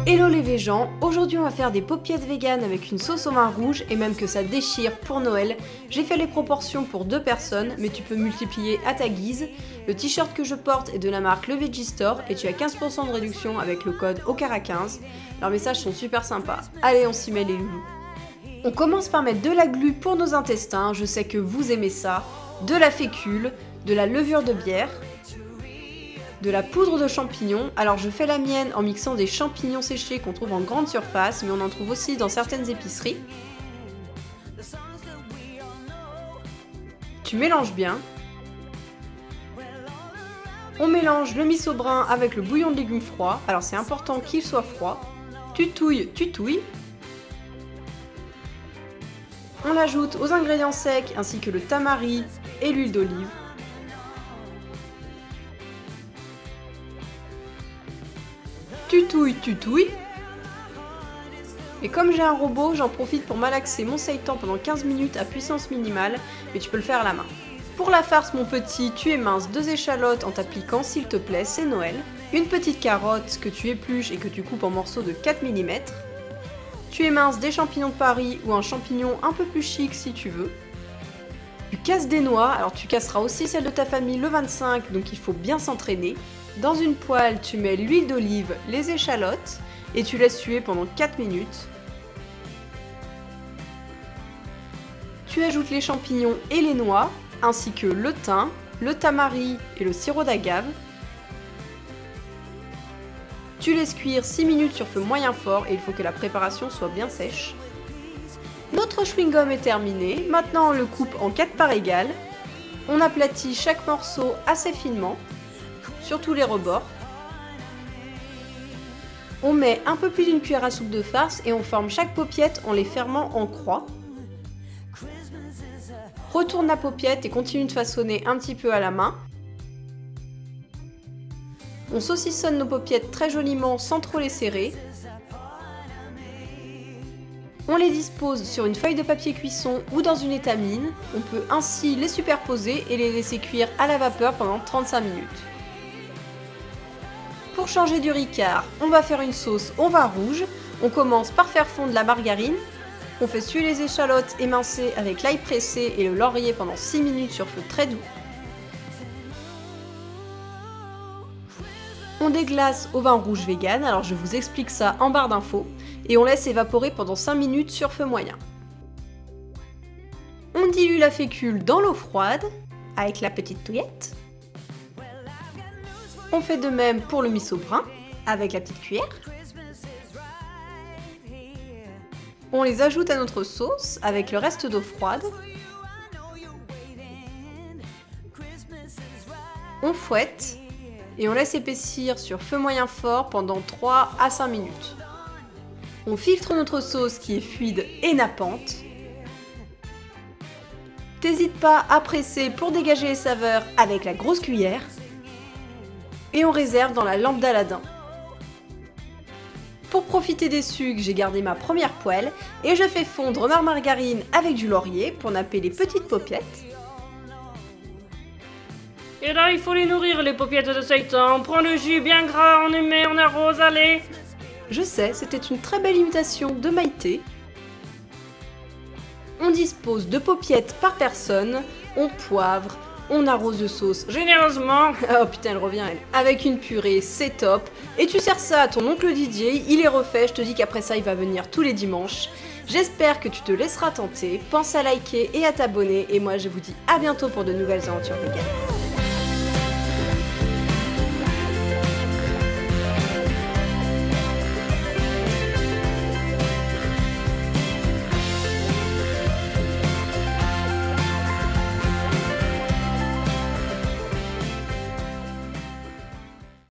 Hello les végans, aujourd'hui on va faire des paupiettes vegan avec une sauce au vin rouge et même que ça déchire pour Noël. J'ai fait les proportions pour 2 personnes, mais tu peux multiplier à ta guise. Le t-shirt que je porte est de la marque Le Veggie Store et tu as 15% de réduction avec le code OCARA15. Leurs messages sont super sympas. Allez, on s'y met les loulous. On commence par mettre de la glu pour nos intestins, je sais que vous aimez ça, de la fécule, de la levure de bière, de la poudre de champignons. Alors je fais la mienne en mixant des champignons séchés qu'on trouve en grande surface, mais on en trouve aussi dans certaines épiceries. Tu mélanges bien. On mélange le miso brun avec le bouillon de légumes froid. Alors c'est important qu'il soit froid. Tu touilles. On l'ajoute aux ingrédients secs ainsi que le tamari et l'huile d'olive. Tu touilles. Et comme j'ai un robot, j'en profite pour malaxer mon seitan pendant 15 minutes à puissance minimale, mais tu peux le faire à la main. Pour la farce mon petit, tu éminces 2 échalotes en t'appliquant s'il te plaît, c'est Noël. Une petite carotte que tu épluches et que tu coupes en morceaux de 4 mm. Tu éminces des champignons de Paris ou un champignon un peu plus chic si tu veux. Tu casses des noix, alors tu casseras aussi celle de ta famille le 25, donc il faut bien s'entraîner. Dans une poêle, tu mets l'huile d'olive, les échalotes et tu laisses suer pendant 4 minutes. Tu ajoutes les champignons et les noix, ainsi que le thym, le tamari et le sirop d'agave. Tu laisses cuire 6 minutes sur feu moyen fort et il faut que la préparation soit bien sèche. Notre chewing-gum est terminé, maintenant on le coupe en 4 parts égales. On aplatit chaque morceau assez finement, sur tous les rebords. On met un peu plus d'une cuillère à soupe de farce et on forme chaque paupiette en les fermant en croix. Retourne la paupiette et continue de façonner un petit peu à la main. On saucissonne nos paupiettes très joliment sans trop les serrer. On les dispose sur une feuille de papier cuisson ou dans une étamine. On peut ainsi les superposer et les laisser cuire à la vapeur pendant 35 minutes. Pour changer du ricard, on va faire une sauce au vin rouge. On commence par faire fondre la margarine. On fait suer les échalotes émincées avec l'ail pressé et le laurier pendant 6 minutes sur feu très doux. On déglace au vin rouge vegan, alors je vous explique ça en barre d'infos. Et on laisse évaporer pendant 5 minutes sur feu moyen. On dilue la fécule dans l'eau froide avec la petite touillette. On fait de même pour le miso brun avec la petite cuillère. On les ajoute à notre sauce avec le reste d'eau froide. On fouette et on laisse épaissir sur feu moyen fort pendant 3 à 5 minutes. On filtre notre sauce qui est fluide et nappante. T'hésites pas à presser pour dégager les saveurs avec la grosse cuillère. Et on réserve dans la lampe d'Aladin. Pour profiter des sucs, j'ai gardé ma première poêle et je fais fondre ma margarine avec du laurier pour napper les petites paupiettes. Et là, il faut les nourrir, les paupiettes de seitan. On prend le jus bien gras, on émet, on arrose, allez. Je sais, c'était une très belle imitation de Maïté. On dispose de paupiettes par personne, on poivre, on arrose de sauce généreusement. Oh putain, elle revient elle. Avec une purée, c'est top. Et tu sers ça à ton oncle Didier, il est refait, je te dis qu'après ça il va venir tous les dimanches. J'espère que tu te laisseras tenter, pense à liker et à t'abonner, et moi je vous dis à bientôt pour de nouvelles aventures vegan.